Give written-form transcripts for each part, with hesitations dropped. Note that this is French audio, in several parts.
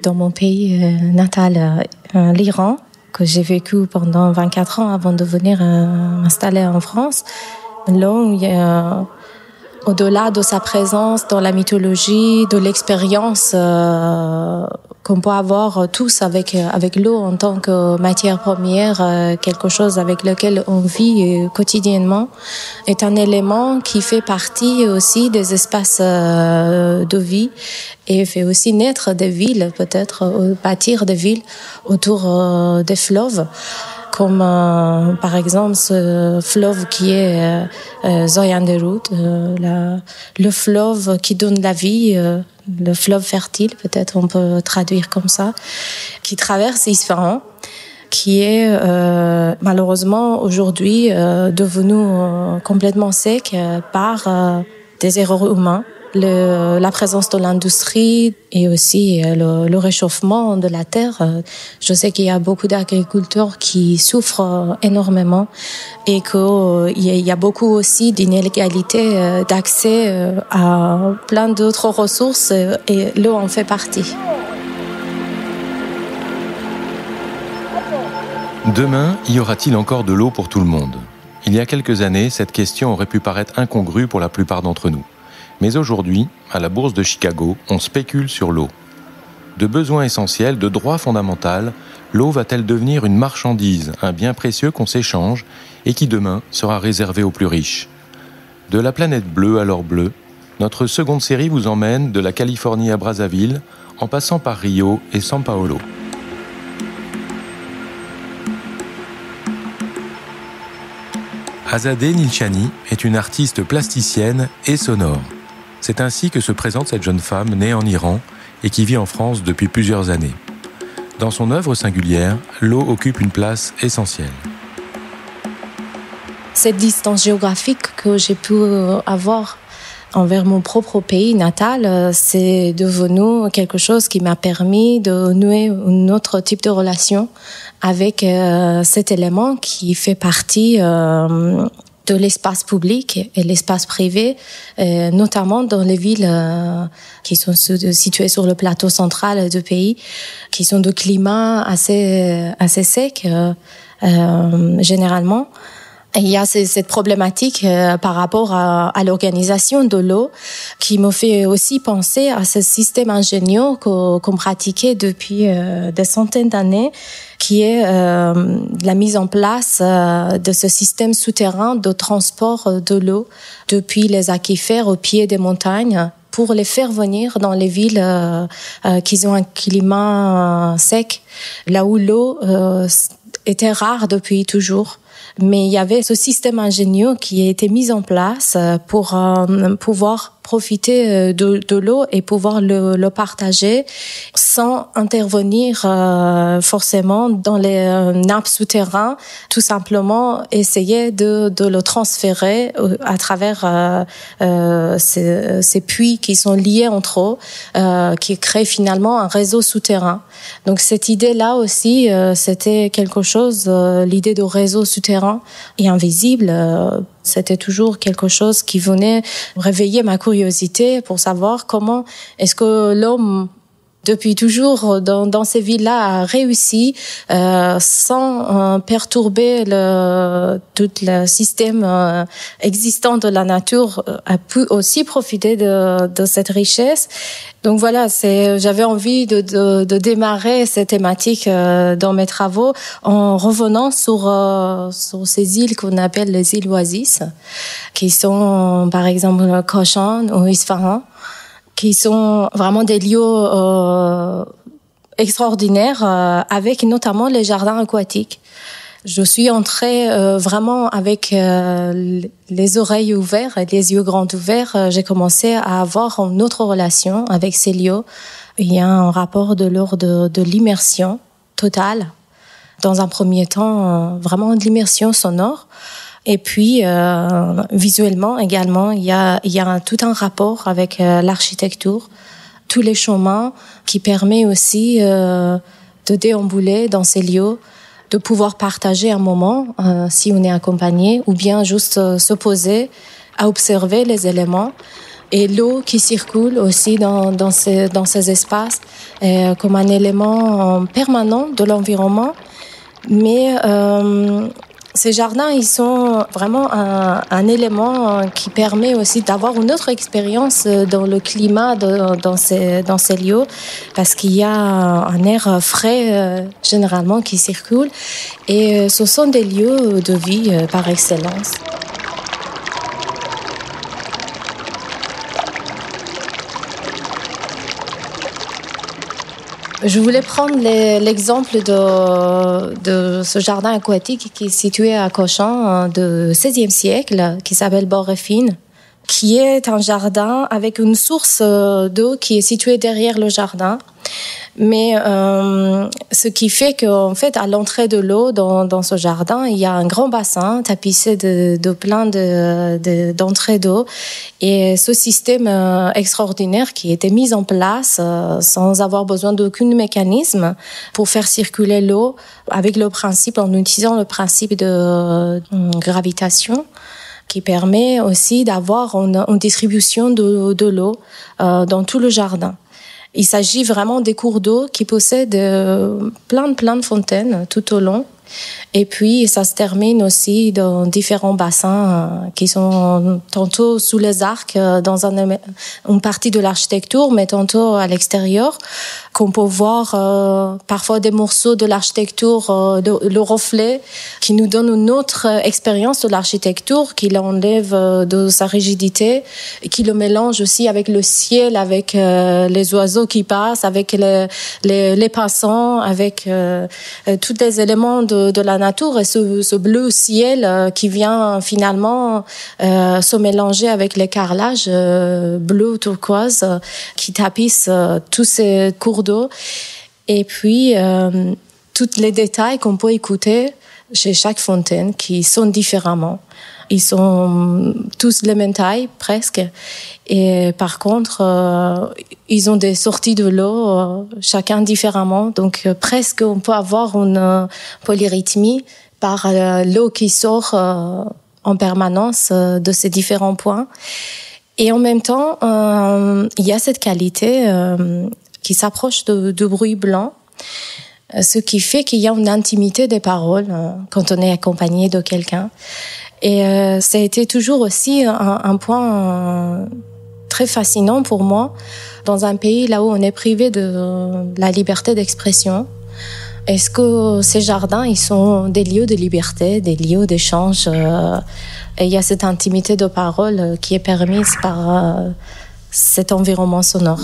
dans mon pays natal, l'Iran, que j'ai vécu pendant 24 ans avant de venir m'installer en France. L'eau, il y a, au-delà de sa présence dans la mythologie, de l'expérience qu'on peut avoir tous avec l'eau en tant que matière première, quelque chose avec lequel on vit quotidiennement, est un élément qui fait partie aussi des espaces de vie et fait aussi naître des villes, peut-être bâtir des villes autour des fleuves. Comme par exemple ce fleuve qui est Zoyanderud, le fleuve qui donne la vie, le fleuve fertile, peut-être on peut traduire comme ça, qui traverse Isfahan, qui est malheureusement aujourd'hui devenu complètement sec par des erreurs humaines. La présence de l'industrie et aussi le réchauffement de la terre. Je sais qu'il y a beaucoup d'agriculteurs qui souffrent énormément et qu'il y a beaucoup aussi d'inégalités d'accès à plein d'autres ressources et l'eau en fait partie. Demain, y aura-t-il encore de l'eau pour tout le monde ? Il y a quelques années, cette question aurait pu paraître incongrue pour la plupart d'entre nous. Mais aujourd'hui, à la bourse de Chicago, on spécule sur l'eau. De besoin essentiel, de droit fondamental, l'eau va-t-elle devenir une marchandise, un bien précieux qu'on s'échange et qui demain sera réservé aux plus riches ? De la planète bleue à l'or bleu, notre seconde série vous emmène de la Californie à Brazzaville, en passant par Rio et São Paulo. Azadeh Nilchani est une artiste plasticienne et sonore. C'est ainsi que se présente cette jeune femme née en Iran et qui vit en France depuis plusieurs années. Dans son œuvre singulière, l'eau occupe une place essentielle. Cette distance géographique que j'ai pu avoir envers mon propre pays natal, c'est devenu quelque chose qui m'a permis de nouer un autre type de relation avec cet élément qui fait partie de l'espace public et l'espace privé, notamment dans les villes qui sont situées sur le plateau central du pays, qui sont de climat assez sec généralement. Et il y a cette problématique par rapport à l'organisation de l'eau qui me fait aussi penser à ce système ingénieux qu'on pratiquait depuis des centaines d'années, qui est la mise en place de ce système souterrain de transport de l'eau depuis les aquifères au pied des montagnes pour les faire venir dans les villes qui ont un climat sec, là où l'eau était rare depuis toujours. Mais il y avait ce système ingénieux qui a été mis en place pour pouvoir profiter de l'eau et pouvoir le partager sans intervenir forcément dans les nappes souterraines, tout simplement essayer de le transférer à travers ces puits qui sont liés entre eux, qui créent finalement un réseau souterrain. Donc cette idée-là aussi, c'était quelque chose, l'idée de réseau souterrain et invisible, c'était toujours quelque chose qui venait réveiller ma curiosité pour savoir comment est-ce que l'homme, depuis toujours, dans ces villes-là, a réussi sans perturber tout le système existant de la nature, a pu aussi profiter de cette richesse. Donc voilà, j'avais envie de démarrer cette thématique dans mes travaux en revenant sur ces îles qu'on appelle les îles oasis, qui sont par exemple Koshan ou Isfahan, qui sont vraiment des lieux extraordinaires avec notamment les jardins aquatiques. Je suis entrée vraiment avec les oreilles ouvertes et les yeux grands ouverts. J'ai commencé à avoir une autre relation avec ces lieux. Il y a un rapport de l'ordre de l'immersion totale. Dans un premier temps, vraiment de l'immersion sonore. Et puis, visuellement également, il y a tout un rapport avec l'architecture, tous les chemins qui permet aussi de déambuler dans ces lieux, de pouvoir partager un moment si on est accompagné, ou bien juste se poser à observer les éléments. et l'eau qui circule aussi dans ces espaces comme un élément permanent de l'environnement. Mais ces jardins, ils sont vraiment un élément qui permet aussi d'avoir une autre expérience dans le climat dans ces lieux, parce qu'il y a un air frais généralement qui circule, et ce sont des lieux de vie par excellence. Je voulais prendre l'exemple de ce jardin aquatique qui est situé à Cochin du XVIe siècle, qui s'appelle Borefine, qui est un jardin avec une source d'eau qui est située derrière le jardin. Mais ce qui fait qu'en fait, à l'entrée de l'eau dans ce jardin, il y a un grand bassin tapissé de plein d'entrées d'eau. Et ce système extraordinaire qui était mis en place sans avoir besoin d'aucun mécanisme pour faire circuler l'eau avec en utilisant le principe de gravitation, qui permet aussi d'avoir une distribution de l'eau dans tout le jardin. Il s'agit vraiment des cours d'eau qui possèdent plein de fontaines tout au long. Et puis, ça se termine aussi dans différents bassins qui sont tantôt sous les arcs, dans une partie de l'architecture, mais tantôt à l'extérieur, qu'on peut voir parfois des morceaux de l'architecture, le reflet, qui nous donne une autre expérience de l'architecture, qui l'enlève de sa rigidité, et qui le mélange aussi avec le ciel, avec les oiseaux qui passent, avec les passants, avec tous les éléments de la nature, et ce bleu ciel qui vient finalement se mélanger avec les carrelages bleu turquoise qui tapissent tous ces cours d'eau. Et puis tous les détails qu'on peut écouter chez chaque fontaine qui sonnent différemment. Ils sont tous de la même taille, presque. Et par contre, ils ont des sorties de l'eau, chacun différemment. Donc, presque, on peut avoir une polyrythmie par l'eau qui sort en permanence de ces différents points. Et en même temps, il y a cette qualité qui s'approche de bruit blanc, ce qui fait qu'il y a une intimité des paroles quand on est accompagné de quelqu'un. Et ça a été toujours aussi un point très fascinant pour moi dans un pays là où on est privé de la liberté d'expression. Est-ce que ces jardins, ils sont des lieux de liberté, des lieux d'échange, et il y a cette intimité de parole qui est permise par cet environnement sonore.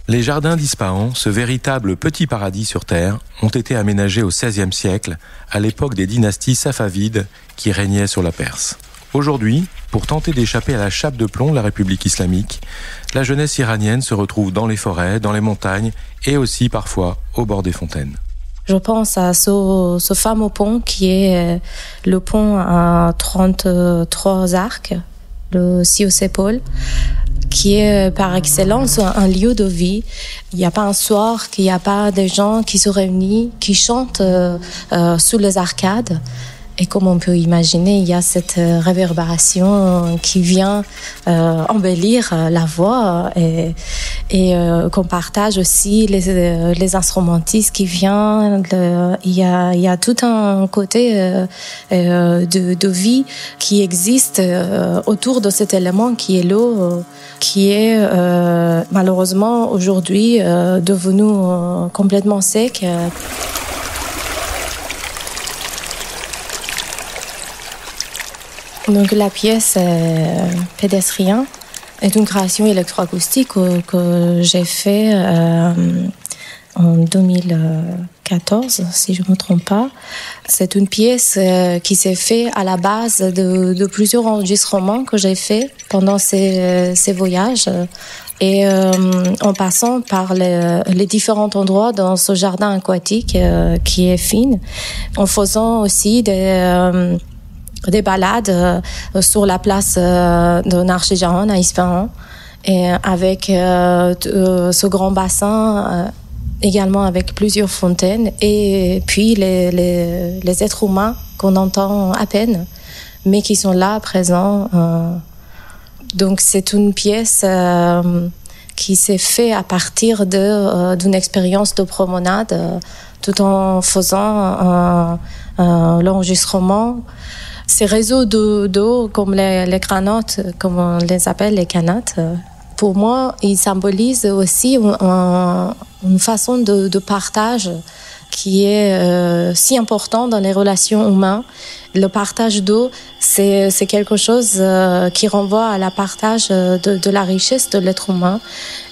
Les jardins d'Ispahan, ce véritable petit paradis sur terre, ont été aménagés au XVIe siècle, à l'époque des dynasties safavides qui régnaient sur la Perse. Aujourd'hui, pour tenter d'échapper à la chape de plomb de la République islamique, la jeunesse iranienne se retrouve dans les forêts, dans les montagnes et aussi parfois au bord des fontaines. Je pense à ce fameux pont qui est le pont à 33 arcs, le Siosépol, qui est par excellence un lieu de vie. Il n'y a pas un soir qu'il n'y a pas des gens qui se réunissent, qui chantent sous les arcades. Et comme on peut imaginer, il y a cette réverbération qui vient embellir la voix et qu'on partage aussi les instrumentistes qui viennent. Il y a tout un côté de vie qui existe autour de cet élément qui est l'eau, qui est malheureusement aujourd'hui devenu complètement sec. Donc la pièce Pédestriens est une création électroacoustique que j'ai fait en 2014, si je ne me trompe pas. C'est une pièce qui s'est faite à la base de plusieurs enregistrements que j'ai faits pendant ces voyages. Et en passant par les différents endroits dans ce jardin aquatique qui est fine, en faisant aussi des balades sur la place de Narchijahan à Ispahan. et avec ce grand bassin, également avec plusieurs fontaines, et puis les êtres humains qu'on entend à peine, mais qui sont là, présents. Donc c'est une pièce qui s'est faite à partir d'une expérience de promenade, tout en faisant l'enregistrement. Ces réseaux d'eau, comme les granotes, comme on les appelle, les canates, pour moi, ils symbolisent aussi une façon de partage qui est si important dans les relations humaines. Le partage d'eau, c'est quelque chose qui renvoie à la partage de la richesse de l'être humain.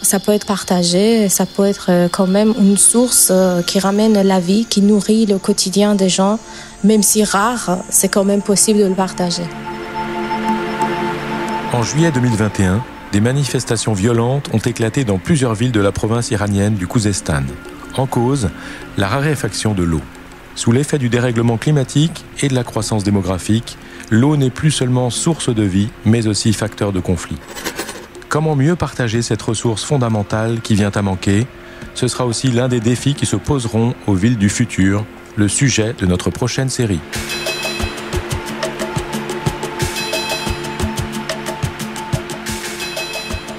Ça peut être partagé, ça peut être quand même une source qui ramène la vie, qui nourrit le quotidien des gens. Même si rare, c'est quand même possible de le partager. En juillet 2021, des manifestations violentes ont éclaté dans plusieurs villes de la province iranienne du Khouzestan. En cause, la raréfaction de l'eau. Sous l'effet du dérèglement climatique et de la croissance démographique, l'eau n'est plus seulement source de vie, mais aussi facteur de conflit. Comment mieux partager cette ressource fondamentale qui vient à manquer ? Ce sera aussi l'un des défis qui se poseront aux villes du futur, le sujet de notre prochaine série.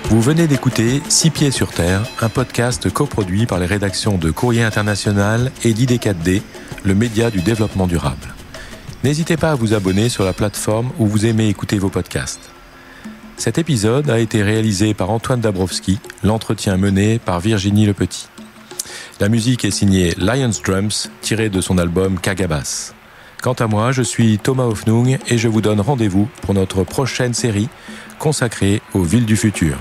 Vous venez d'écouter 6 pieds sur terre, un podcast coproduit par les rédactions de Courrier International et d'ID4D, le média du développement durable. N'hésitez pas à vous abonner sur la plateforme où vous aimez écouter vos podcasts. Cet épisode a été réalisé par Antoine Dabrowski, l'entretien mené par Virginie Lepetit. La musique est signée Lions Drums, tirée de son album Kagabas. Quant à moi, je suis Thomas Hoffnung et je vous donne rendez-vous pour notre prochaine série consacrée aux villes du futur.